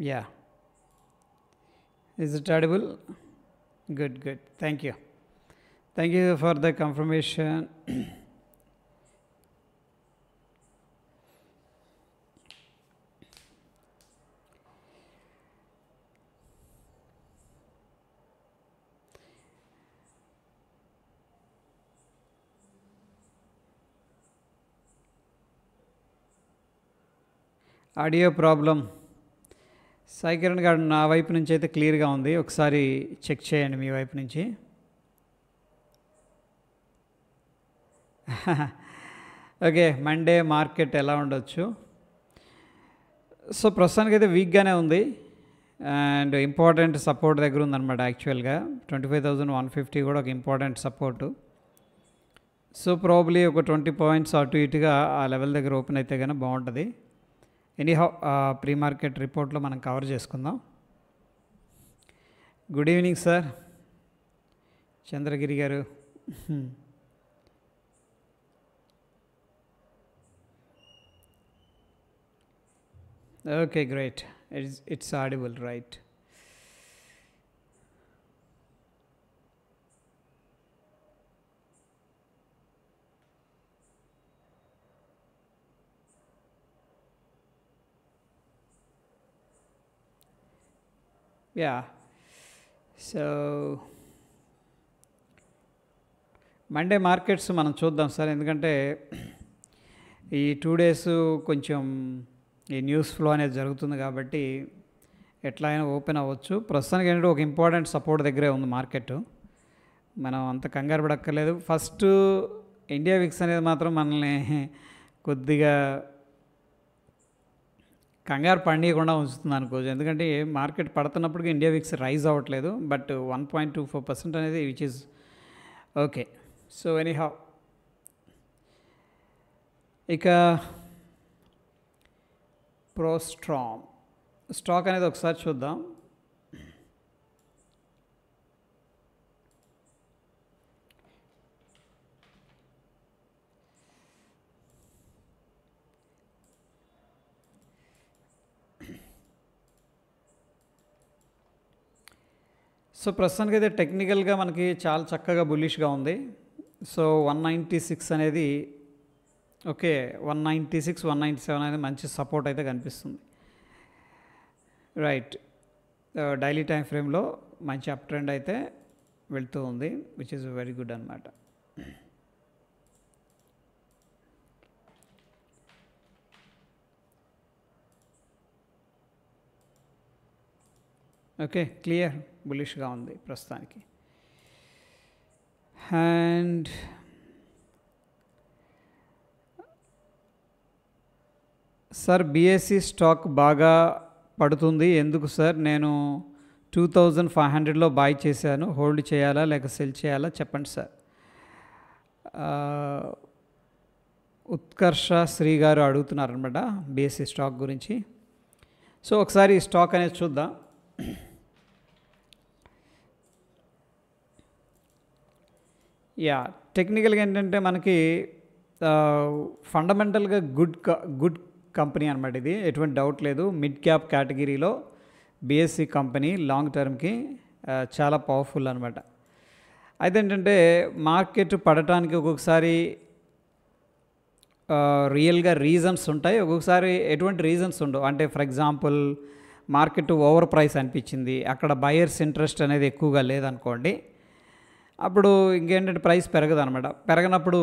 Yeah. Is it audible? Good, good. Thank you. Thank you for the confirmation. Audio problem Sai Kiran గారు నా వైపు నుంచి అయితే క్లియర్గా ఉంది. ఒకసారి చెక్ చేయండి మీ వైపు నుంచి. ఓకే, మండే మార్కెట్ ఎలా ఉండొచ్చు? సో ప్రస్తుతానికి అయితే వీక్గానే ఉంది అండ్ ఇంపార్టెంట్ సపోర్ట్ దగ్గర ఉందన్నమాట. యాక్చువల్గా 25,150 కూడా ఒక ఇంపార్టెంట్ సపోర్టు. సో ప్రాబ్లీ ఒక 20 పాయింట్స్ అటు ఇటుగా ఆ లెవెల్ దగ్గర ఓపెన్ అయితే కానీ బాగుంటుంది. ఎనీహౌ ప్రీ మార్కెట్ రిపోర్ట్లో మనం కవర్ చేసుకుందాం. గుడ్ ఈవినింగ్ సార్ చంద్రగిరి గారు. Okay, great. It's audible, right? Yeah, so Monday markets మనం చూద్దాం సార్. ఎందుకంటే ఈ 2 days కొంచెం ఈ న్యూస్ ఫ్లో అనేది జరుగుతుంది కాబట్టి ఎట్లా అయినా ఓపెన్ అవ్వచ్చు. ప్రస్తుతానికి ఏంటంటే ఒక ఇంపార్టెంట్ సపోర్ట్ దగ్గరే ఉంది మార్కెట్. మనం అంత కంగారు పడక్కర్లేదు. ఫస్ట్ ఇండియా విక్స్ అనేది మాత్రం మనల్ని కొద్దిగా కంగారు పండియకుండా ఉంచుతుంది అనుకోవచ్చు. ఎందుకంటే మార్కెట్ పడుతున్నప్పటికీ ఇండియా విక్స్ రైజ్ అవ్వట్లేదు. బట్ 1.24% అనేది which is okay. So anyhow ఇక ప్రోస్ట్రామ్ స్టాక్ అనేది ఒకసారి చూద్దాం. సో ప్రస్తుతానికి అయితే టెక్నికల్గా మనకి చాలా చక్కగా బుల్లిష్గా ఉంది. సో 196 అనేది ఓకే, 196, 197 అనేది మంచి సపోర్ట్ అయితే కనిపిస్తుంది. రైట్, డైలీ టైం ఫ్రేమ్లో మంచి అప్ ట్రెండ్ అయితే వెళ్తూ ఉంది, విచ్ ఈజ్ వెరీ గుడ్ అనమాట. ఓకే, క్లియర్, బులిష్గా ఉంది ప్రస్తుతానికి. అండ్ సార్ బిఎస్సి స్టాక్ బాగా పడుతుంది ఎందుకు సార్? నేను 2500లో బాయ్ చేశాను. హోల్డ్ చేయాలా లేక సెల్ చేయాలా చెప్పండి సార్. ఉత్కర్ష శ్రీ గారు అడుగుతున్నారనమాట బిఎస్సి స్టాక్ గురించి. సో ఒకసారి ఈ స్టాక్ అనేది చూద్దాం. యా, టెక్నికల్గా ఏంటంటే మనకి ఫండమెంటల్గా గుడ్ కంపెనీ అనమాట. ఇది ఎటువంటి డౌట్ లేదు. మిడ్ క్యాప్ కేటగిరీలో బిఎస్సి కంపెనీ లాంగ్ టర్మ్కి చాలా పవర్ఫుల్ అనమాట. అయితే ఏంటంటే మార్కెట్ పడటానికి ఒక్కొక్కసారి రియల్గా రీజన్స్ ఉంటాయి, ఒక్కొక్కసారి ఎటువంటి రీజన్స్ ఉండవు. అంటే for example market over price అనిపించింది, అక్కడ బయర్స్ ఇంట్రెస్ట్ అనేది ఎక్కువగా లేదనుకోండి, అప్పుడు ఇంకేంటంటే ప్రైస్ పెరగదు అనమాట. పెరగనప్పుడు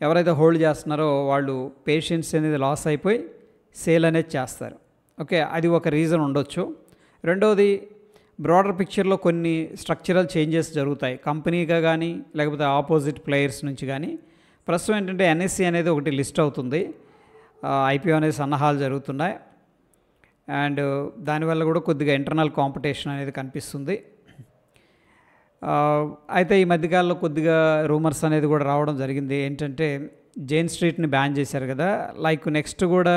ఎవరైతే హోల్డ్ చేస్తున్నారో వాళ్ళు పేషెన్స్ అనేది లాస్ అయిపోయి సేల్ అనేది చేస్తారు. ఓకే, అది ఒక రీజన్ ఉండొచ్చు. రెండవది బ్రాడర్ పిక్చర్లో కొన్ని స్ట్రక్చరల్ చేంజెస్ జరుగుతాయి కంపెనీగా కానీ లేకపోతే ఆపోజిట్ ప్లేయర్స్ నుంచి కానీ. ప్రస్తుతం ఏంటంటే ఎన్ఎస్సి అనేది ఒకటి లిస్ట్ అవుతుంది, ఐపీఓ అనేది సన్నాహాలు జరుగుతున్నాయి అండ్ దానివల్ల కూడా కొద్దిగా ఇంటర్నల్ కాంపిటీషన్ అనేది కనిపిస్తుంది. అయితే ఈ మధ్యకాలంలో కొద్దిగా రూమర్స్ అనేది కూడా రావడం జరిగింది. ఏంటంటే జైన్ స్ట్రీట్ని బ్యాన్ చేశారు కదా, లైక్ నెక్స్ట్ కూడా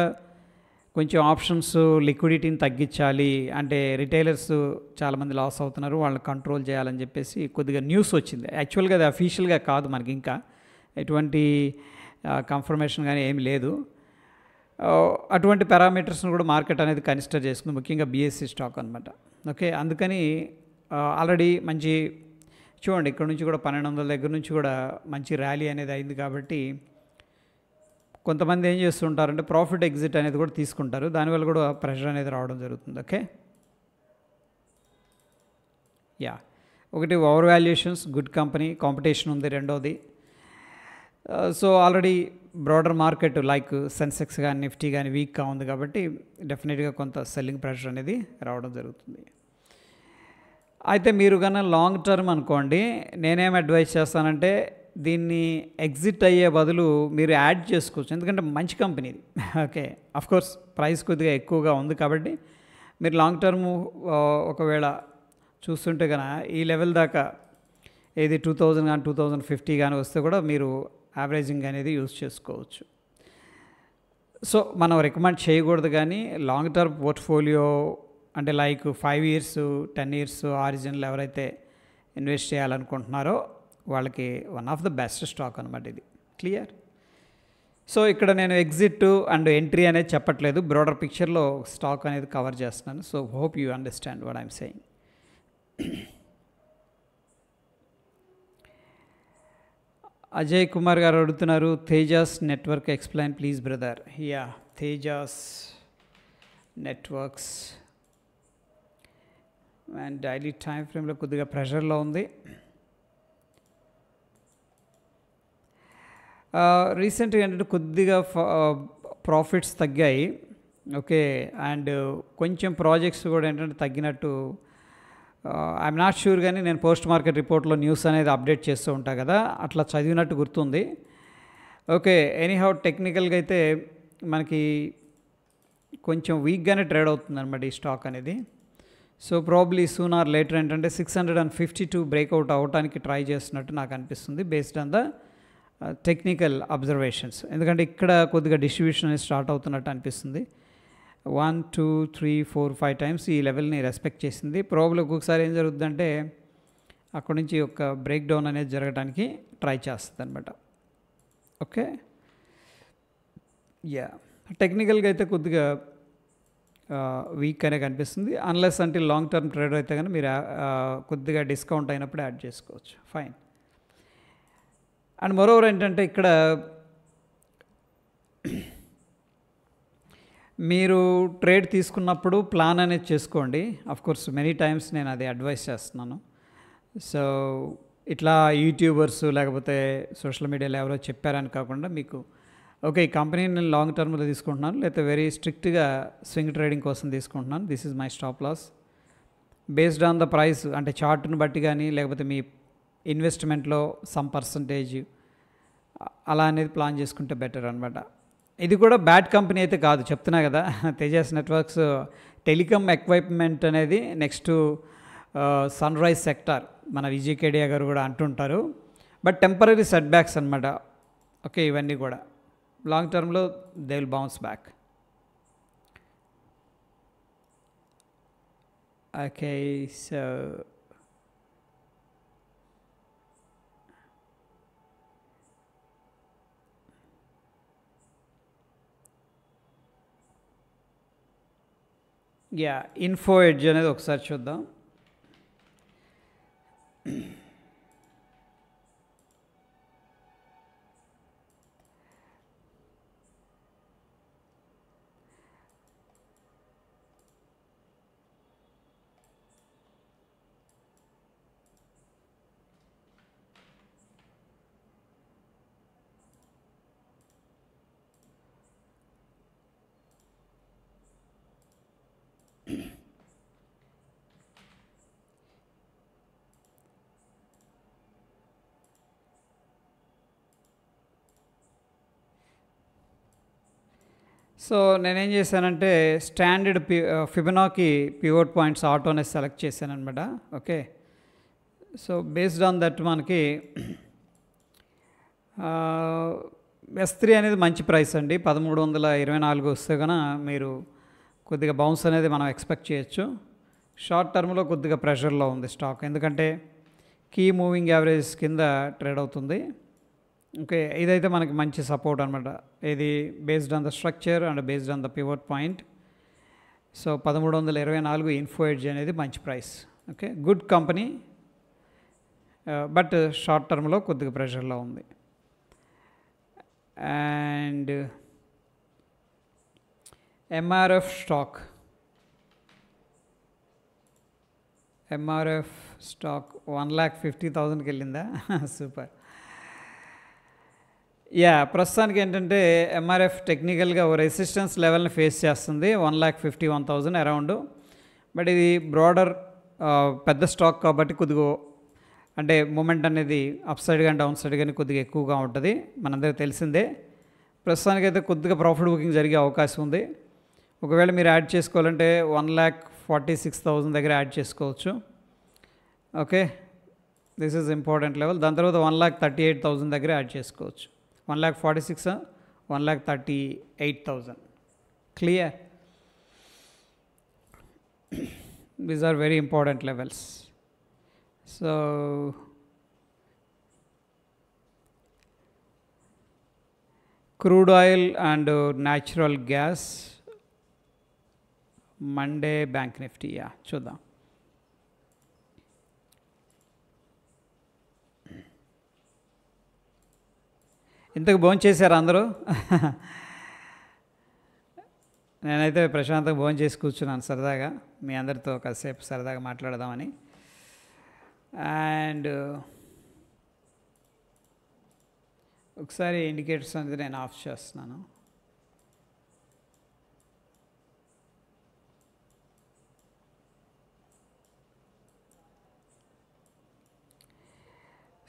కొంచెం ఆప్షన్స్ లిక్విడిటీని తగ్గించాలి, అంటే రిటైలర్స్ చాలామంది లాస్ అవుతున్నారు, వాళ్ళని కంట్రోల్ చేయాలని చెప్పేసి కొద్దిగా న్యూస్ వచ్చింది. యాక్చువల్గా అది అఫీషియల్గా కాదు, మనకి ఇంకా ఎటువంటి కన్ఫర్మేషన్ కానీ ఏమి లేదు. అటువంటి పారామీటర్స్ని కూడా మార్కెట్ అనేది కన్సిడర్ చేసుకుంది, ముఖ్యంగా బీఎస్సీ స్టాక్ అనమాట. ఓకే, అందుకని ఆల్రెడీ మంచి చూడండి, ఇక్కడ నుంచి కూడా 1200 దగ్గర నుంచి కూడా మంచి ర్యాలీ అనేది అయింది. కాబట్టి కొంతమంది ఏం చేస్తుంటారంటే ప్రాఫిట్ ఎగ్జిట్ అనేది కూడా తీసుకుంటారు, దానివల్ల కూడా ప్రెషర్ అనేది రావడం జరుగుతుంది. ఓకే, యా, ఒకటి over valuations, good company, competition ఉంది రెండోది. So already broader market like Sensex కానీ నిఫ్టీ కానీ వీక్గా ఉంది, కాబట్టి డెఫినెట్గా కొంత సెల్లింగ్ ప్రెషర్ అనేది రావడం జరుగుతుంది. అయితే మీరు కన్నా లాంగ్ టర్మ్ అనుకోండి, నేనేం అడ్వైస్ చేస్తానంటే దీన్ని ఎగ్జిట్ అయ్యే బదులు మీరు యాడ్ చేసుకోవచ్చు, ఎందుకంటే మంచి కంపెనీ ఇది. ఓకే, అఫ్కోర్స్ ప్రైస్ కొద్దిగా ఎక్కువగా ఉంది, కాబట్టి మీరు లాంగ్ టర్మ్ ఒకవేళ చూస్తుంటే కనుక ఈ లెవెల్ దాకా ఏది 2000 కానీ 2050 కానీ వస్తే కూడా మీరు యావరేజింగ్ అనేది యూజ్ చేసుకోవచ్చు. సో మనం రికమెండ్ చేయకూడదు, కానీ లాంగ్ టర్మ్ పోర్ట్ఫోలియో అంటే లైక్ 5 years 10 years ఆరిజిన్లో ఎవరైతే ఇన్వెస్ట్ చేయాలనుకుంటున్నారో వాళ్ళకి one of the best stock అనమాట ఇది. క్లియర్? సో ఇక్కడ నేను ఎగ్జిట్ అండ్ ఎంట్రీ అనేది చెప్పట్లేదు, బ్రాడర్ పిక్చర్లో స్టాక్ అనేది కవర్ చేస్తున్నాను. So hope you understand what I'm saying. Ajay Kumar గారు అడుగుతున్నారు, Tejas network explain please brother. Yeah, Tejas networks and daily time ఫ్రేమ్లో కొద్దిగా ప్రెషర్లో ఉంది. రీసెంట్గా ఏంటంటే కొద్దిగా ప్రాఫిట్స్ తగ్గాయి. ఓకే, అండ్ కొంచెం ప్రాజెక్ట్స్ కూడా ఏంటంటే తగ్గినట్టు ఐఎమ్ నాట్ షూర్, కానీ నేను పోస్ట్ మార్కెట్ రిపోర్ట్లో న్యూస్ అనేది అప్డేట్ చేస్తూ ఉంటాను కదా, అట్లా చదివినట్టు గుర్తుంది. ఓకే, ఎనీహౌ టెక్నికల్గా అయితే మనకి కొంచెం వీక్గానే ట్రేడ్ అవుతుంది అనమాట ఈ స్టాక్ అనేది. So probably soon or later ఏంటంటే 652 బ్రేక్అవుట్ అవ్వడానికి ట్రై చేస్తున్నట్టు నాకు అనిపిస్తుంది, based on the technical observations. ఎందుకంటే ఇక్కడ కొద్దిగా డిస్ట్రిబ్యూషన్ అనేది స్టార్ట్ అవుతున్నట్టు అనిపిస్తుంది. 1 2 3 4 5 టైమ్స్ ఈ లెవెల్ని రెస్పెక్ట్ చేసింది. ప్రాబ్లీ ఒక్కొక్కసారి ఏం జరుగుతుందంటే అక్కడ నుంచి ఒక బ్రేక్ డౌన్ అనేది జరగడానికి ట్రై చేస్తుంది అనమాట. ఓకే, యా, టెక్నికల్గా అయితే కొద్దిగా వీక్ అనే కనిపిస్తుంది. అన్లెస్ అంటే లాంగ్ టర్మ్ ట్రేడర్ అయితే కానీ మీరు కొద్దిగా డిస్కౌంట్ అయినప్పుడు యాడ్ చేసుకోవచ్చు. ఫైన్. అండ్ మరోవర్ ఏంటంటే ఇక్కడ మీరు ట్రేడ్ తీసుకున్నప్పుడు ప్లాన్ అనేది చేసుకోండి. అఫ్కోర్స్ మెనీ టైమ్స్ నేను అది అడ్వైస్ చేస్తున్నాను. సో ఇట్లా యూట్యూబర్స్ లేకపోతే సోషల్ మీడియాలో ఎవరో చెప్పారని కాకుండా మీకు ఓకే ఈ కంపెనీని నేను లాంగ్ టర్మ్లో తీసుకుంటున్నాను, లేకపోతే వెరీ స్ట్రిక్ట్గా స్వింగ్ ట్రేడింగ్ కోసం తీసుకుంటున్నాను, this is my stop loss based on the price, అంటే చార్ట్ని బట్టి కానీ లేకపోతే మీ ఇన్వెస్ట్మెంట్లో సమ్ పర్సంటేజ్ అలా అనేది ప్లాన్ చేసుకుంటే బెటర్ అనమాట. ఇది కూడా బ్యాడ్ కంపెనీ అయితే కాదు, చెప్తున్నా కదా. తేజాస్ నెట్వర్క్స్ టెలికామ్ ఎక్విప్మెంట్ అనేది నెక్స్ట్ సన్ రైజ్ సెక్టార్, మన విజయ్ కేడియా గారు కూడా అంటుంటారు. బట్ టెంపరీ సెట్ బ్యాక్స్ అనమాట. ఓకే, ఇవన్నీ కూడా లాంగ్ టర్మ్లో they will bounce back. Okay, so yeah, info edge అనేది ఒకసారి చూద్దాం. సో నేనేం చేశానంటే స్టాండర్డ్ ఫిబొనాకీ పివోట్ పాయింట్స్ ఆటోనే సెలెక్ట్ చేశాను అనమాట. Okay, so based on that మనకి S3 అనేది మంచి ప్రైస్ అండి, 1324 వస్తే కనుక మీరు కొద్దిగా బౌన్స్ అనేది మనం ఎక్స్పెక్ట్ చేయొచ్చు. షార్ట్ టర్మ్లో కొద్దిగా ప్రెషర్లో ఉంది స్టాక్, ఎందుకంటే కీ మూవింగ్ యావరేజ్ కింద ట్రేడ్ అవుతుంది. ఓకే, ఇదైతే మనకి మంచి సపోర్ట్ అనమాట. ఇది based on the structure and based on the pivot point. So 1324 info edge అనేది మంచి price. Okay, good company, but short టర్మ్లో కొద్దిగా ప్రెషర్లో ఉంది. అండ్ ఎంఆర్ఎఫ్ స్టాక్ 1,50,000కి వెళ్ళిందా? సూపర్. యా, ప్రస్తుతానికి ఏంటంటే ఎంఆర్ఎఫ్ టెక్నికల్గా ఓ రెసిస్టెన్స్ లెవెల్ని ఫేస్ చేస్తుంది 1,51,000 అరౌండ్. బట్ ఇది బ్రాడర్ పెద్ద స్టాక్ కాబట్టి కొద్దిగా అంటే మూమెంట్ అనేది అప్ సైడ్ కానీ డౌన్ సైడ్ కానీ కొద్దిగా ఎక్కువగా ఉంటుంది, మనందరికీ తెలిసిందే. ప్రస్తుతానికైతే కొద్దిగా ప్రాఫిట్ బుకింగ్ జరిగే అవకాశం ఉంది. ఒకవేళ మీరు యాడ్ చేసుకోవాలంటే 1,46,000 దగ్గర యాడ్ చేసుకోవచ్చు. Okay, this is important level. దాని తర్వాత 1,38,000 దగ్గర యాడ్ చేసుకోవచ్చు. 1,46,000, 1,38,000. Clear? These are very important levels. So crude oil and natural gas, Monday Bank Nifty. Yeah, చూద్దాం. ఇంతకు భోంచేశారు అందరూ? నేనైతే ప్రశాంతంగా భోంచేసి కూర్చున్నాను సరదాగా, మీ అందరితో కాసేపు సరదాగా మాట్లాడదామని. అండ్ ఒకసారి ఇండికేటర్స్ అనేది నేను ఆఫ్ చేస్తున్నాను.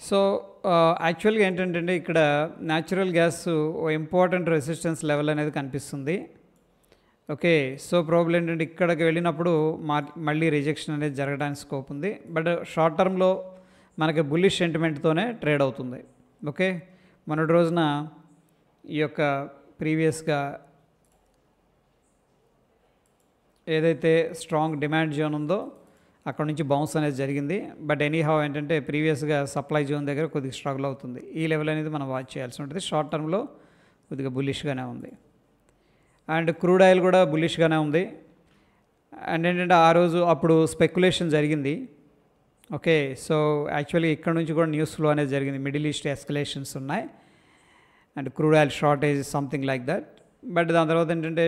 సో యాక్చువల్గా ఏంటంటే ఇక్కడ న్యాచురల్ గ్యాస్ ఓ ఇంపార్టెంట్ రెసిస్టెన్స్ లెవెల్ అనేది కనిపిస్తుంది. ఓకే, సో ప్రాబ్లం ఏంటంటే ఇక్కడికి వెళ్ళినప్పుడు మళ్ళీ రిజెక్షన్ అనేది జరగడానికి స్కోప్ ఉంది. బట్ షార్ట్ టర్మ్లో మనకి బుల్లిష్ సెంటిమెంట్తోనే ట్రేడ్ అవుతుంది. ఓకే, మొన్నటి రోజున ఈ యొక్క ప్రీవియస్గా ఏదైతే స్ట్రాంగ్ డిమాండ్ జోన్ ఉందో అక్కడ నుంచి బౌన్స్ అనేది జరిగింది. బట్ ఎనీహౌ ఏంటంటే ప్రీవియస్గా సప్లై జోన్ దగ్గర కొద్దిగా స్ట్రగుల్ అవుతుంది. ఈ లెవెల్ అనేది మనం వాచ్ చేయాల్సి ఉంటుంది. షార్ట్ టర్మ్లో కొద్దిగా బుల్లిష్గానే ఉంది. అండ్ క్రూడ్ ఆయిల్ కూడా బుల్లిష్గానే ఉంది. అండ్ ఏంటంటే ఆ రోజు అప్పుడు స్పెక్యులేషన్ జరిగింది. ఓకే, సో యాక్చువల్లీ ఇక్కడ నుంచి కూడా న్యూస్ ఫ్లో అనేది జరిగింది. మిడిల్ ఈస్ట్ ఎస్కలేషన్స్ ఉన్నాయి and crude oil shortage something like that. But దాని తర్వాత ఏంటంటే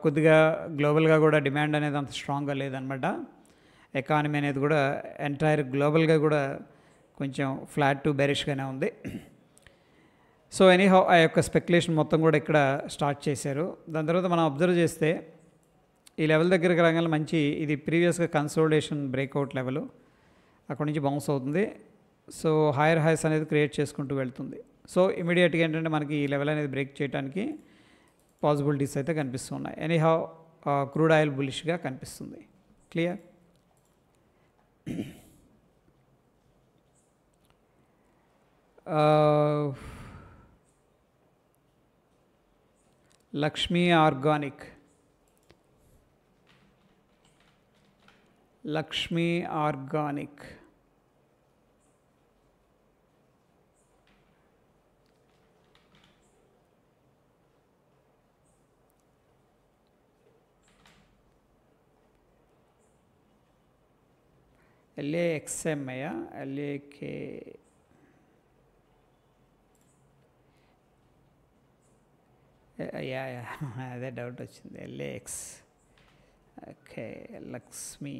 కొద్దిగా గ్లోబల్గా కూడా డిమాండ్ అనేది అంత స్ట్రాంగ్గా లేదనమాట. ఎకానమీ అనేది కూడా ఎంటైర్ గ్లోబల్గా కూడా కొంచెం ఫ్లాట్ టు బెరిష్గానే ఉంది. సో ఎనీహౌ ఆ యొక్క స్పెక్యులేషన్ మొత్తం కూడా ఇక్కడ స్టార్ట్ చేశారు. దాని తర్వాత మనం అబ్జర్వ్ చేస్తే ఈ లెవెల్ దగ్గరికి రాగానే మంచి ఇది ప్రీవియస్గా కన్సోలిడేషన్ బ్రేక్అవుట్ లెవెల్, అక్కడ నుంచి బౌన్స్ అవుతుంది. సో హైయర్ హైస్ అనేది క్రియేట్ చేసుకుంటూ వెళ్తుంది. సో ఇమీడియట్గా ఏంటంటే మనకి ఈ లెవెల్ అనేది బ్రేక్ చేయడానికి పాసిబిలిటీస్ అయితే కనిపిస్తున్నాయి. ఎనీహౌ క్రూడ్ ఆయిల్ బులిష్గా కనిపిస్తుంది. క్లియర్? లక్ష్మీ ఆర్గానిక్ LAXMయ్యా LAK యా అదే డౌట్ వచ్చింది. LAX. Okay, Laxmi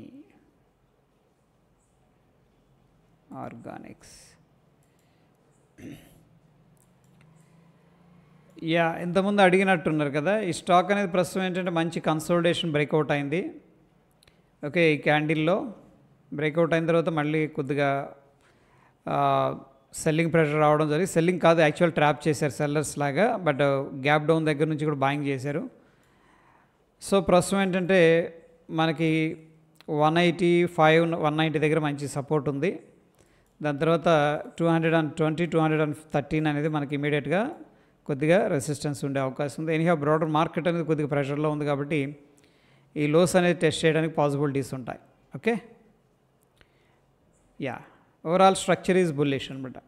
organics. Yeah, ఇంతకుముందు అడిగినట్టున్నారు కదా, ఈ స్టాక్ అనేది ప్రస్తుతం ఏంటంటే మంచి కన్సోలిడేషన్ బ్రేక్అవుట్ అయింది. ఓకే, ఈ క్యాండిల్లో బ్రేక్అవుట్ అయిన తర్వాత మళ్ళీ కొద్దిగా సెల్లింగ్ ప్రెషర్ రావడం జరిగింది. సెల్లింగ్ కాదు, యాక్చువల్ ట్రాప్ చేశారు సెల్లర్స్ లాగా. బట్ గ్యాప్ డౌన్ దగ్గర నుంచి కూడా బాయింగ్ చేశారు. సో ప్రస్తుతం ఏంటంటే మనకి 185, 190 దగ్గర మంచి సపోర్ట్ ఉంది. దాని తర్వాత 220, 213 అనేది మనకి ఇమీడియట్గా కొద్దిగా రెసిస్టెన్స్ ఉండే అవకాశం ఉంది. ఎనీహౌ బ్రాడర్ మార్కెట్ అనేది కొద్దిగా ప్రెషర్లో ఉంది కాబట్టి ఈ లోస్ అనేది టెస్ట్ చేయడానికి పాసిబిలిటీస్ ఉంటాయి. Okay, ya, overall structure is bullish అనమాట.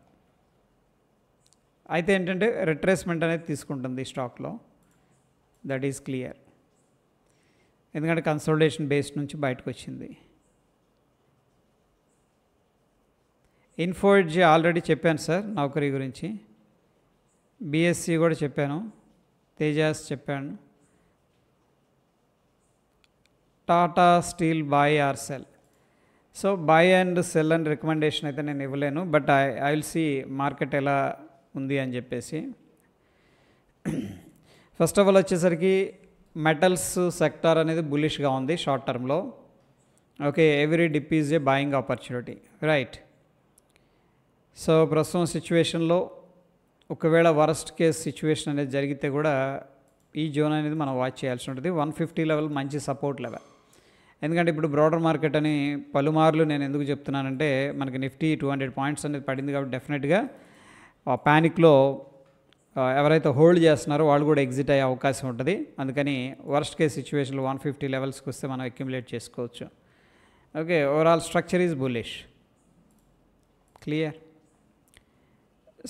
అయితే ఏంటంటే రిట్రేస్మెంట్ అనేది తీసుకుంటుంది ఈ స్టాక్లో, దట్ ఈస్ క్లియర్. ఎందుకంటే కన్సోలిడేషన్ బేస్ నుంచి బయటకు వచ్చింది. ఇన్ఫోఎడ్జ్ ఆల్రెడీ చెప్పాను సార్ నౌకరీ గురించి. బిఎస్సి కూడా చెప్పాను, తేజాస్ చెప్పాను. Tata steel buy or sell. So buy and sell అని రికమెండేషన్ అయితే నేను ఇవ్వలేను, but I will see market ఎలా ఉంది అని చెప్పేసి. ఫస్ట్ ఆఫ్ ఆల్ వచ్చేసరికి మెటల్స్ సెక్టార్ అనేది బులిష్గా ఉంది షార్ట్ టర్మ్లో. Okay, every dip is a buying opportunity, right. So ప్రస్తుతం సిచ్యువేషన్లో ఒకవేళ వరస్ట్ కేస్ సిచ్యువేషన్ అనేది జరిగితే కూడా ఈ జోన్ అనేది మనం వాచ్ చేయాల్సి ఉంటుంది. 150 లెవెల్ మంచి సపోర్ట్ లెవెల్. ఎందుకంటే ఇప్పుడు బ్రాడర్ మార్కెట్ అని పలుమార్లు నేను ఎందుకు చెప్తున్నానంటే, మనకి నిఫ్టీ 200 పాయింట్స్ అనేది పడింది కాబట్టి డెఫినెట్గా ప్యానిక్లో ఎవరైతే హోల్డ్ చేస్తున్నారో వాళ్ళు కూడా ఎగ్జిట్ అయ్యే అవకాశం ఉంటుంది. అందుకని వర్స్ట్ కేస్ సిచ్యువేషన్లో 150 లెవెల్స్కి వస్తే మనం అక్యుములేట్ చేసుకోవచ్చు. Okay, overall structure is bullish, clear.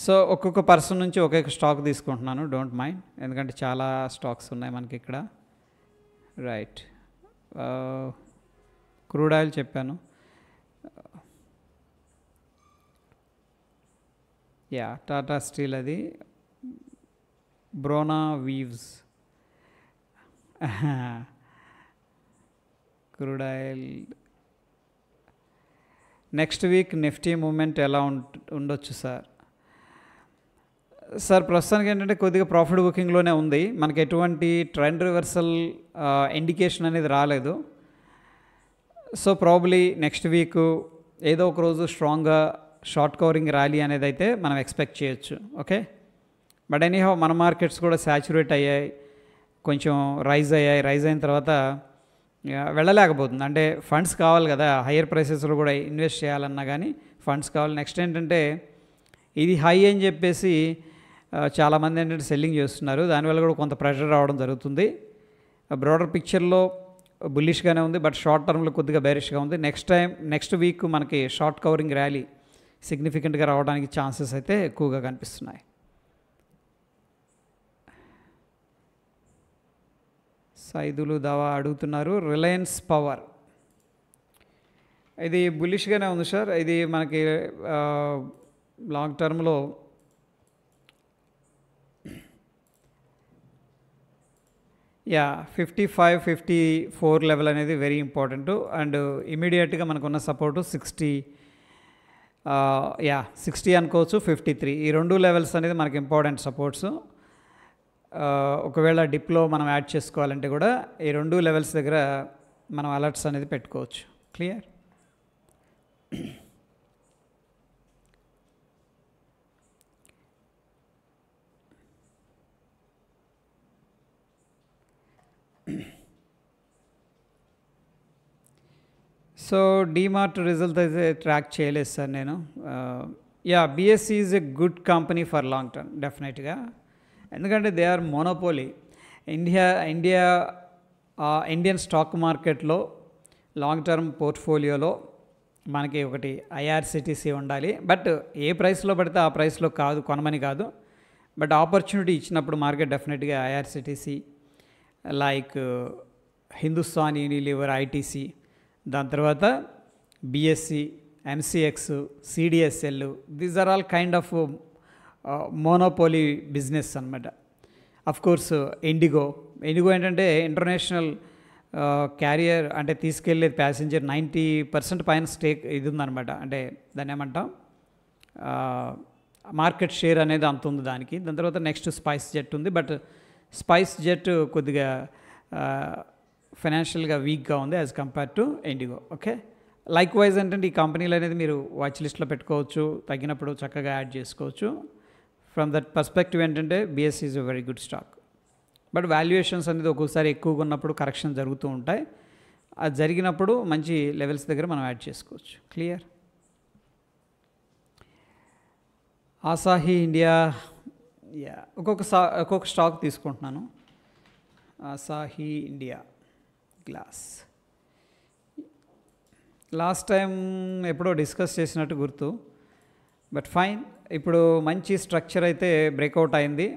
So ఒక్కొక్క పర్సన్ నుంచి ఒక్కొక్క స్టాక్ తీసుకుంటున్నాను, డోంట్ మైండ్, ఎందుకంటే చాలా స్టాక్స్ ఉన్నాయి మనకి ఇక్కడ, రైట్. క్రూడ్ ఆయిల్ చెప్పాను, యా. టాటా స్టీల్ అది బ్రోనా వీవ్స్, crude oil. Next week Nifty movement ఎలా ఉండొచ్చు సార్? సార్ ప్రస్తుతానికి ఏంటంటే కొద్దిగా ప్రాఫిట్ బుకింగ్లోనే ఉంది, మనకి ఎటువంటి ట్రెండ్ రివర్సల్ ఇండికేషన్ అనేది రాలేదు. సో ప్రాబబ్లీ నెక్స్ట్ వీక్ ఏదో ఒక రోజు స్ట్రాంగ్గా షార్ట్ కవరింగ్ ర్యాలీ అనేది అయితే మనం ఎక్స్పెక్ట్ చేయొచ్చు. ఓకే, బట్ ఎనీహౌ మన మార్కెట్స్ కూడా సాచురేట్ అయ్యాయి, కొంచెం రైజ్ అయిన తర్వాత వెళ్ళలేకపోతుంది. అంటే ఫండ్స్ కావాలి కదా, హయ్యర్ ప్రైసెస్లో కూడా ఇన్వెస్ట్ చేయాలన్నా కానీ ఫండ్స్ కావాలి. నెక్స్ట్ ఏంటంటే ఇది హై అని చెప్పేసి చాలామంది ఏంటంటే సెల్లింగ్ చేస్తున్నారు, దానివల్ల కూడా కొంత ప్రెషర్ రావడం జరుగుతుంది. బ్రాడర్ పిక్చర్లో బుల్లిష్గానే ఉంది, బట్ షార్ట్ టర్మ్లో కొద్దిగా బేరిష్గా ఉంది. నెక్స్ట్ వీక్ మనకి షార్ట్ కవరింగ్ ర్యాలీ సిగ్నిఫికెంట్గా రావడానికి ఛాన్సెస్ అయితే ఎక్కువగా కనిపిస్తున్నాయి. సైదులు దావా అడుగుతున్నారు. రిలయన్స్ పవర్ ఇది బుల్లిష్గానే ఉంది సార్. ఇది మనకి లాంగ్ టర్మ్లో యా 55-54 లెవెల్ అనేది వెరీ ఇంపార్టెంట్. అండ్ ఇమీడియట్గా మనకున్న సపోర్టు 60, యా 60 అనుకోవచ్చు, 53. ఈ రెండు లెవెల్స్ అనేది మనకి ఇంపార్టెంట్ సపోర్ట్స్. ఒకవేళ డిప్లో మనం యాడ్ చేసుకోవాలంటే కూడా ఈ రెండు లెవెల్స్ దగ్గర మనం అలర్ట్స్ అనేది పెట్టుకోవచ్చు, క్లియర్. సో డీమార్ట్ రిజల్ట్ అయితే ట్రాక్ చేయలేదు సార్ నేను. Ya, BSE is a good company for long term డెఫినెట్గా, ఎందుకంటే they are monopoly. Indian stock మార్కెట్లో లాంగ్ టర్మ్ పోర్ట్ఫోలియోలో మనకి ఒకటి ఐఆర్సిటీసీ ఉండాలి. బట్ ఏ ప్రైస్లో పడితే ఆ ప్రైస్లో కాదు, కొనమని కాదు, బట్ ఆపర్చునిటీ ఇచ్చినప్పుడు మార్కెట్ డెఫినెట్గా IRCTC, like Hindustan Unilever, ITC, దాని తర్వాత BSE, MCX, CDSL, these are all kind of monopoly business అనమాట. అఫ్కోర్స్ ఇండిగో ఏంటంటే ఇంటర్నేషనల్ క్యారియర్, అంటే తీసుకెళ్ళే ప్యాసింజర్ 90% పైన స్టేక్ ఇది ఉందన్నమాట. అంటే దాన్ని ఏమంటాం, మార్కెట్ షేర్ అనేది అంత ఉంది దానికి. దాని తర్వాత నెక్స్ట్ స్పైస్ జెట్ ఉంది, బట్ స్పైస్ జెట్ కొద్దిగా ఫైనాన్షియల్గా వీక్గా ఉంది as compare to IndiGo. Okay, like wise ఏంటంటే ఈ కంపెనీలు అనేది మీరు వాచ్ లిస్ట్లో పెట్టుకోవచ్చు, తగ్గినప్పుడు చక్కగా యాడ్ చేసుకోవచ్చు. ఫ్రమ్ దట్ పర్స్పెక్టివ్ ఏంటంటే BSc is a very good stock. But valuations అనేది ఒక్కొక్కసారి ఎక్కువగా ఉన్నప్పుడు కరెక్షన్ జరుగుతూ ఉంటాయి. అది జరిగినప్పుడు మంచి లెవెల్స్ దగ్గర మనం యాడ్ చేసుకోవచ్చు, క్లియర్. ఆసాహి ఇండియా, యా ఒక్కొక్క స్టాక్ తీసుకుంటున్నాను. ఆసాహి ఇండియా గ్లాస్ లాస్ట్ టైం ఎప్పుడో డిస్కస్ చేసినట్టు గుర్తు, బట్ ఫైన్. ఇప్పుడు మంచి స్ట్రక్చర్ అయితే బ్రేక్అవుట్ అయింది.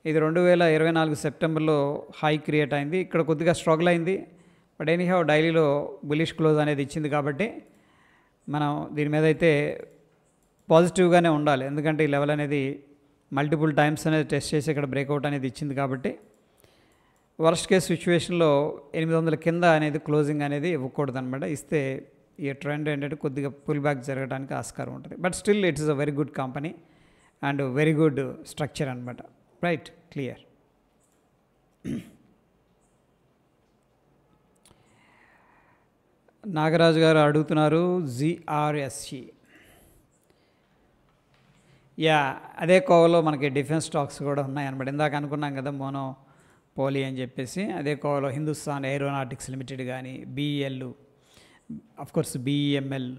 ఇది 2024 సెప్టెంబర్లో హై క్రియేట్ అయింది. ఇక్కడ కొద్దిగా స్ట్రగుల్ అయింది. బట్ ఎనీహౌ డైలీలో బులిష్ క్లోజ్ అనేది ఇచ్చింది కాబట్టి మనం దీని మీద అయితే పాజిటివ్గానే ఉండాలి. ఎందుకంటే ఈ లెవెల్ అనేది మల్టిపుల్ టైమ్స్ అనేది టెస్ట్ చేసి ఇక్కడ బ్రేక్అవుట్ అనేది ఇచ్చింది కాబట్టి వర్స్ట్ కేస్ సిచ్యువేషన్లో 800 కింద అనేది క్లోజింగ్ అనేది ఇవ్వకూడదు అనమాట. ఇస్తే ఈ ట్రెండ్ ఏంటంటే కొద్దిగా పుల్ బ్యాక్ జరగడానికి ఆస్కారం ఉంటుంది. But still it is a very good company and very good structure అనమాట. Right, clear. నాగరాజు గారు అడుగుతున్నారు జిఆర్ఎస్సి. యా, అదే కోవలో మనకి డిఫెన్స్ స్టాక్స్ కూడా ఉన్నాయన్నమాట. ఇందాక అనుకున్నాం కదా మోనోపోలీ అని చెప్పేసి. అదే కోవలో హిందుస్థాన్ ఏరోనాటిక్స్ లిమిటెడ్ కానీ, BEL, of course BEML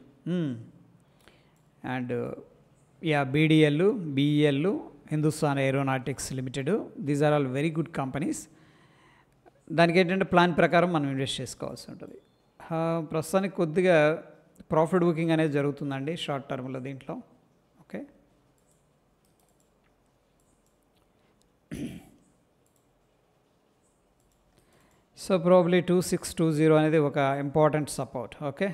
and BDL, BEL, Hindustan Aeronautics Limited, these are all very good companies. దానికి ఏంటంటే ప్లాన్ ప్రకారం మనం ఇన్వెస్ట్ చేసుకోవాల్సి ఉంటుంది. ప్రస్తుతానికి కొద్దిగా ప్రాఫిట్ బుకింగ్ అనేది జరుగుతుందండి షార్ట్ టర్మ్లో దీంట్లో. ఓకే, సో ప్రాబ్లీ 2620 అనేది ఒక ఇంపార్టెంట్ సపోర్ట్. ఓకే,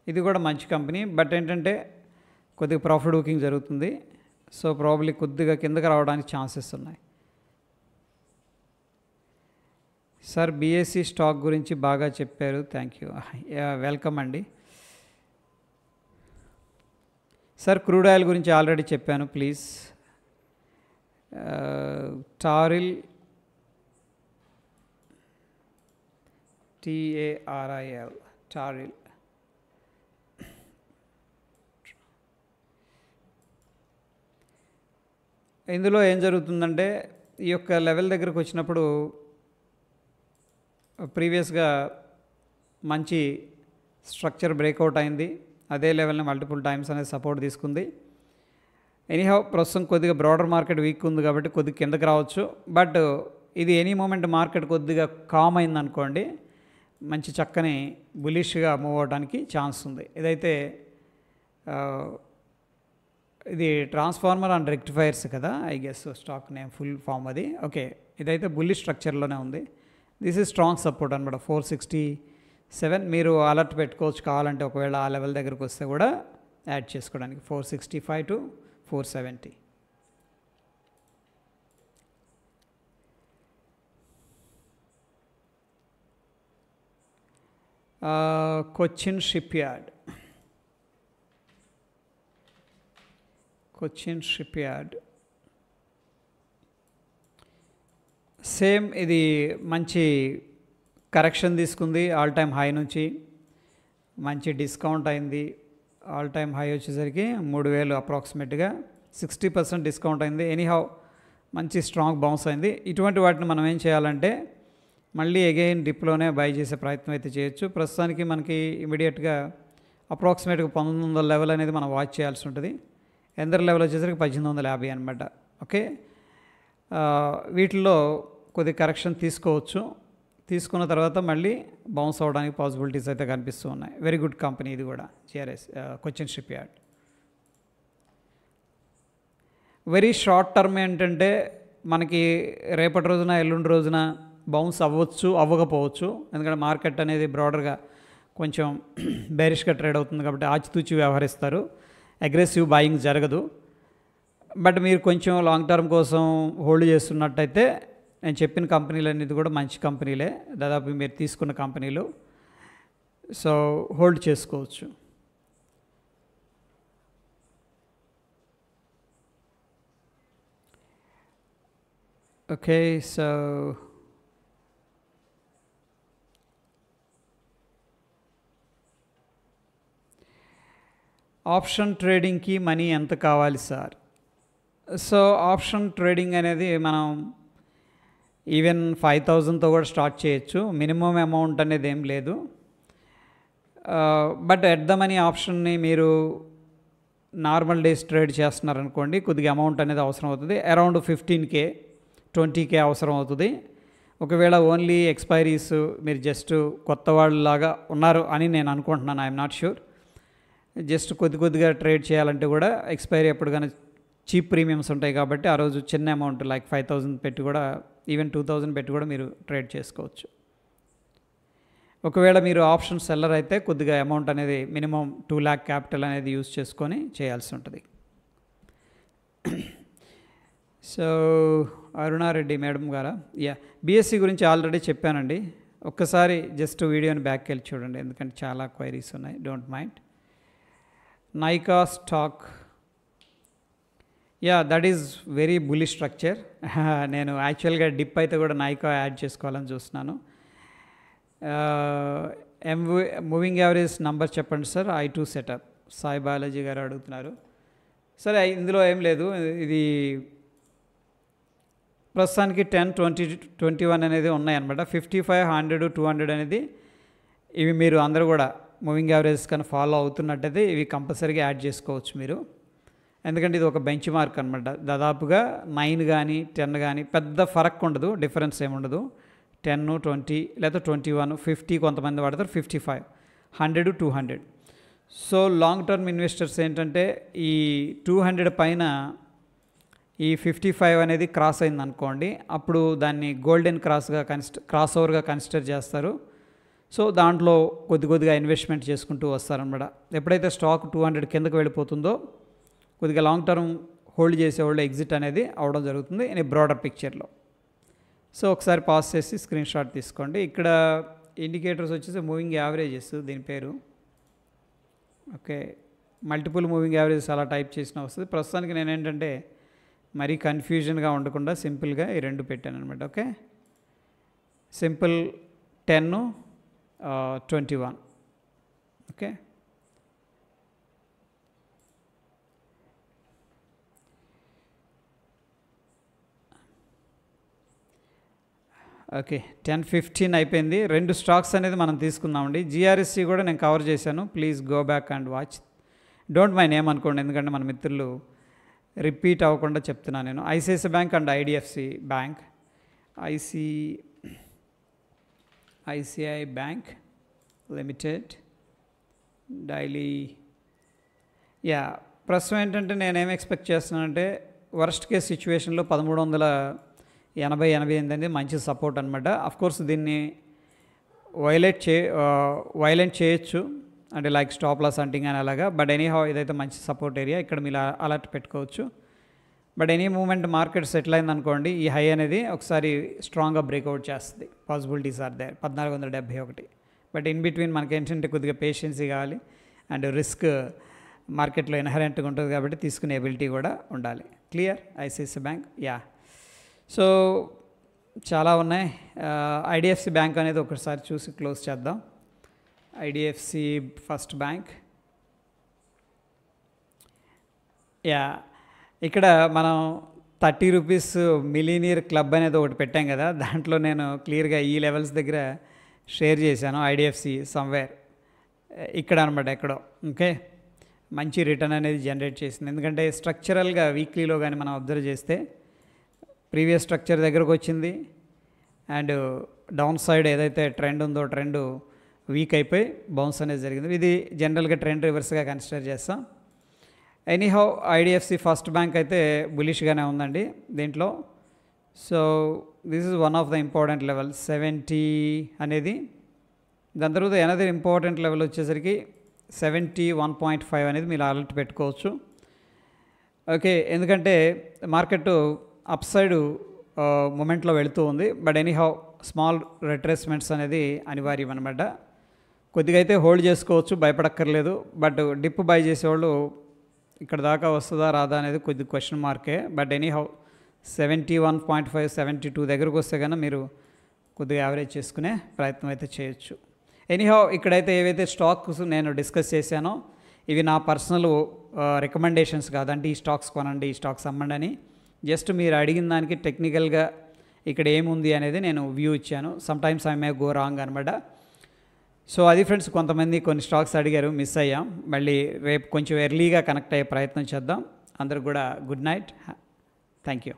ఇది కూడా మంచి కంపెనీ, బట్ ఏంటంటే కొద్దిగా ప్రాఫిట్ బుకింగ్ జరుగుతుంది. సో ప్రాబ్లీ కొద్దిగా కిందకి రావడానికి ఛాన్సెస్ ఉన్నాయి. సార్ బీఎస్సీ స్టాక్ గురించి బాగా చెప్పారు, థ్యాంక్ యూ. వెల్కమ్ అండి. సార్ క్రూడ్ ఆయిల్ గురించి ఆల్రెడీ చెప్పాను, ప్లీజ్. టారిల్, TARIL, టారిల్. ఇందులో ఏం జరుగుతుందంటే ఈ యొక్క లెవెల్ దగ్గరకు వచ్చినప్పుడు ప్రీవియస్గా మంచి స్ట్రక్చర్ బ్రేక్అవుట్ అయింది. అదే లెవెల్ని మల్టిపుల్ టైమ్స్ అనేది సపోర్ట్ తీసుకుంది. ఎనీహౌ ప్రస్తుతం కొద్దిగా బ్రాడర్ మార్కెట్ వీక్ ఉంది కాబట్టి కొద్దిగా కిందకి రావచ్చు. బట్ ఇది ఎనీ మూమెంట్ మార్కెట్ కొద్దిగా కామ్ అయిందనుకోండి, మంచి చక్కని బులిష్గా మూవ్ అవడానికి ఛాన్స్ ఉంది. ఇదైతే ఇది ట్రాన్స్ఫార్మర్ అండ్ రెక్టిఫైర్స్ కదా, I guess stock name full form అది. ఓకే, ఇదైతే బుల్లిష్ స్ట్రక్చర్లోనే ఉంది. దిస్ ఈజ్ స్ట్రాంగ్ సపోర్ట్ అనమాట. 467 మీరు అలర్ట్ పెట్టుకోవచ్చు కావాలంటే, ఒకవేళ ఆ లెవెల్ దగ్గరకు వస్తే కూడా యాడ్ చేసుకోవడానికి. 465 to 470. Cochin ship yard. Cochin ship yard same, ఇది మంచి కరెక్షన్ తీసుకుంది ఆల్ టైమ్ హై నుంచి, మంచి డిస్కౌంట్ అయింది. ఆల్ టైమ్ హై వచ్చేసరికి 3000 అప్రాక్సిమేట్గా 60% డిస్కౌంట్ అయింది. ఎనీహౌ మంచి స్ట్రాంగ్ బౌన్స్ అయింది. ఇటువంటి వాటిని మనం ఏం చేయాలంటే మళ్ళీ అగైన్ డిప్లోనే బై చేసే ప్రయత్నం అయితే చేయొచ్చు. ప్రస్తుతానికి మనకి ఇమీడియట్గా అప్రాక్సిమేట్గా 1900 లెవెల్ అనేది మనం వాచ్ చేయాల్సి ఉంటుంది. ఎందర్ లెవెల్ వచ్చేసరికి 1850 అనమాట. ఓకే, వీటిల్లో కొద్ది కరెక్షన్ తీసుకోవచ్చు. తీసుకున్న తర్వాత మళ్ళీ బౌన్స్ అవ్వడానికి పాసిబిలిటీస్ అయితే కనిపిస్తూ ఉన్నాయి. వెరీ గుడ్ కంపెనీ ఇది కూడా, GRS Cochin ship yard. Very short term ఏంటంటే మనకి రేపటి రోజున ఎల్లుండి రోజున బౌన్స్ అవ్వచ్చు, అవ్వకపోవచ్చు. ఎందుకంటే మార్కెట్ అనేది బ్రాడర్గా కొంచెం బేరిష్గా ట్రేడ్ అవుతుంది కాబట్టి ఆచితూచి వ్యవహరిస్తారు, అగ్రెసివ్ బాయింగ్ జరగదు. బట్ మీరు కొంచెం లాంగ్ టర్మ్ కోసం హోల్డ్ చేస్తున్నట్టయితే నేను చెప్పిన కంపెనీలు అనేది కూడా మంచి కంపెనీలే, దాదాపు మీరు తీసుకున్న కంపెనీలు. సో హోల్డ్ చేసుకోవచ్చు. ఓకే, సో ఆప్షన్ ట్రేడింగ్కి మనీ ఎంత కావాలి సార్? సో ఆప్షన్ ట్రేడింగ్ అనేది మనం ఈవెన్ 5000తో కూడా స్టార్ట్ చేయొచ్చు. మినిమం అమౌంట్ అనేది ఏం లేదు. బట్ ఎట్ ద మనీ ఆప్షన్ని మీరు నార్మల్ డేస్ ట్రేడ్ చేస్తున్నారనుకోండి, కొద్దిగా అమౌంట్ అనేది అవసరం అవుతుంది. అరౌండ్ 15K 20K అవసరం అవుతుంది. ఒకవేళ ఓన్లీ ఎక్స్పైరీస్ మీరు జస్ట్ కొత్త వాళ్ళలాగా ఉన్నారు అని నేను అనుకుంటున్నాను, ఐఎమ్ నాట్ ష్యూర్. జస్ట్ కొద్దిగా ట్రేడ్ చేయాలంటే కూడా ఎక్స్పైరీ ఎప్పుడు కానీ చీప్ ప్రీమియమ్స్ ఉంటాయి కాబట్టి ఆ రోజు చిన్న అమౌంట్ లైక్ 5,000 పెట్టి కూడా, ఈవెన్ 2,000 పెట్టి కూడా మీరు ట్రేడ్ చేసుకోవచ్చు. ఒకవేళ మీరు ఆప్షన్ సెల్లర్ అయితే కొద్దిగా అమౌంట్ అనేది మినిమం 2 lakh క్యాపిటల్ అనేది యూజ్ చేసుకొని చేయాల్సి ఉంటుంది. సో అరుణారెడ్డి మేడం గారా, బీఎస్సీ గురించి ఆల్రెడీ చెప్పానండి. ఒక్కసారి జస్ట్ వీడియోని బ్యాక్కి వెళ్ళి చూడండి, ఎందుకంటే చాలా క్వైరీస్ ఉన్నాయి, don't mind. Nykaa stock, that is very bullish structure. నేను యాక్చువల్గా డిప్ అయితే కూడా నైకా యాడ్ చేసుకోవాలని చూస్తున్నాను. మూవింగ్ యావరేజ్ నంబర్ చెప్పండి sir, I2 setup Sai Balaji గారు అడుగుతున్నారు. సరే, ఇందులో ఏం లేదు, ఇది ప్రస్తుతానికి 10, 20, 21 అనేది ఉన్నాయన్నమాట. 55, 100, 200 అనేది ఇవి మీరు అందరూ కూడా మూవింగ్ యావరేజ్ కానీ ఫాలో అవుతున్నట్టయితే ఇవి కంపల్సరీగా యాడ్ చేసుకోవచ్చు మీరు, ఎందుకంటే ఇది ఒక బెంచ్ మార్క్ అనమాట. దాదాపుగా 9 కానీ 10 కానీ పెద్ద ఫరక్ ఉండదు, డిఫరెన్స్ ఏముండదు. 10, 20 లేదా 21, 50 కొంతమంది వాడతారు, 55, 100, 200. సో లాంగ్ టర్మ్ ఇన్వెస్టర్స్ ఏంటంటే ఈ 200 పైన ఈ 55 అనేది క్రాస్ అయింది అనుకోండి, అప్పుడు దాన్ని గోల్డెన్ క్రాస్ ఓవర్గా కన్సిడర్ చేస్తారు. సో దాంట్లో కొద్దిగా ఇన్వెస్ట్మెంట్ చేసుకుంటూ వస్తారనమాట. ఎప్పుడైతే స్టాక్ 200 కిందకు వెళ్ళిపోతుందో కొద్దిగా లాంగ్ టర్మ్ హోల్డ్ చేసేవాళ్ళు ఎగ్జిట్ అనేది అవడం జరుగుతుంది ఇన్ బ్రాడర్ పిక్చర్లో. సో ఒకసారి పాస్ చేసి స్క్రీన్ షాట్ తీసుకోండి. ఇక్కడ ఇండికేటర్స్ వచ్చేసి మూవింగ్ యావరేజెస్ దీని పేరు. ఓకే, మల్టిపుల్ మూవింగ్ యావరేజెస్ అలా టైప్ చేసినా వస్తుంది. ప్రస్తుతానికి నేను ఏంటంటే మరీ కన్ఫ్యూజన్గా ఉండకుండా సింపుల్గా ఈ రెండు పెట్టాను అనమాట. Okay, simple 10, 21. ఓకే, ఓకే 10-15 అయిపోయింది. 2 స్టాక్స్ అనేది మనం తీసుకుందామండి. జిఆర్ఎస్సి కూడా నేను కవర్ చేశాను, please go back and watch. Don't mind ఏమనుకోండి, ఎందుకంటే మన మిత్రులు రిపీట్ అవ్వకుండా చెప్తున్నాను నేను. ICICI bank and IDFC bank. ICI bank limited daily. ప్రస్తుతం ఏంటంటే నేనేం ఎక్స్పెక్ట్ చేస్తున్నానంటే వర్స్ట్ కేస్ సిచ్యువేషన్లో 1380-88 అనేది మంచి సపోర్ట్ అనమాట. అఫ్కోర్స్ దీన్ని వైలెంట్ చేయొచ్చు, అంటే లైక్ స్టాప్ లాస్ హంటింగ్ అని అలాగా. బట్ ఎనీహౌ ఇదైతే మంచి సపోర్ట్ ఏరియా, ఇక్కడ మీరు అలర్ట్ పెట్టుకోవచ్చు. But any moment market settle అయింది అనుకోండి, ఈ హై అనేది ఒకసారి స్ట్రాంగ్గా బ్రేక్అవుట్ చేస్తుంది, possibilities are there 1471. But in between మనకి ఏంటంటే కొద్దిగా పేషెన్సీ కావాలి అండ్ రిస్క్ మార్కెట్లో ఇన్హరెంట్గా ఉంటుంది కాబట్టి తీసుకునే ఎబిలిటీ కూడా ఉండాలి. క్లియర్? ICICI bank. సో చాలా ఉన్నాయి. ఐడిఎఫ్సి బ్యాంక్ అనేది ఒకసారి చూసి క్లోజ్ చేద్దాం. IDFC first bank. ఇక్కడ మనం 30 రూపీస్ మిలీనియర్ క్లబ్ అనేది ఒకటి పెట్టాం కదా, దాంట్లో నేను క్లియర్గా ఈ లెవెల్స్ దగ్గర షేర్ చేశాను. ఐడిఎఫ్సి సమ్వేర్ ఇక్కడ అనమాట, ఎక్కడో. ఓకే, మంచి రిటర్న్ అనేది జనరేట్ చేసింది. ఎందుకంటే స్ట్రక్చరల్గా వీక్లీలో కానీ మనం అబ్జర్వ్ చేస్తే ప్రీవియస్ స్ట్రక్చర్ దగ్గరకు వచ్చింది అండ్ డౌన్ సైడ్ ఏదైతే ట్రెండ్ ఉందో ట్రెండ్ వీక్ అయిపోయి బౌన్స్ అనేది జరిగింది. ఇది జనరల్గా ట్రెండ్ రివర్స్గా కన్సిడర్ చేస్తాం. ఎనీహౌ ఐడిఎఫ్సి ఫస్ట్ బ్యాంక్ అయితే బులిష్గానే ఉందండి దీంట్లో. So this is one of the important level 70 అనేది. దాని తర్వాత అనదర్ ఇంపార్టెంట్ లెవెల్ వచ్చేసరికి 71.5 అనేది మీరు అలర్ట్ పెట్టుకోవచ్చు. ఓకే, ఎందుకంటే మార్కెట్ అప్ సైడ్ మూమెంట్లో వెళుతూ ఉంది. బట్ ఎనీహౌ స్మాల్ రిట్రేస్మెంట్స్ అనేది అనివార్యం అనమాట. కొద్దిగా అయితే హోల్డ్ చేసుకోవచ్చు, భయపడక్కర్లేదు. బట్ డిప్ బై చేసేవాళ్ళు ఇక్కడ దాకా వస్తుందా రాదా అనేది కొద్ది క్వశ్చన్ మార్కే. బట్ ఎనీహౌ 71.5, 72 దగ్గరకు వస్తే కన్నా మీరు కొద్దిగా యావరేజ్ చేసుకునే ప్రయత్నం అయితే చేయొచ్చు. ఎనీహౌ ఇక్కడైతే ఏవైతే స్టాక్స్ నేను డిస్కస్ చేశానో ఇవి నా పర్సనల్ రికమెండేషన్స్ కాదంటే ఈ స్టాక్స్ కొనండి, ఈ స్టాక్స్ అమ్మండి అని. జస్ట్ మీరు అడిగిన దానికి టెక్నికల్గా ఇక్కడ ఏముంది అనేది నేను వ్యూ ఇచ్చాను. Sometimes I may go wrong అనమాట. సో అది ఫ్రెండ్స్, కొంతమంది కొన్ని స్టాక్స్ అడిగారు, మిస్ అయ్యాం. మళ్ళీ రేపు కొంచెం ఎర్లీగా కనెక్ట్ అయ్యే ప్రయత్నం చేద్దాం. అందరికి కూడా గుడ్ నైట్, థ్యాంక్ యూ.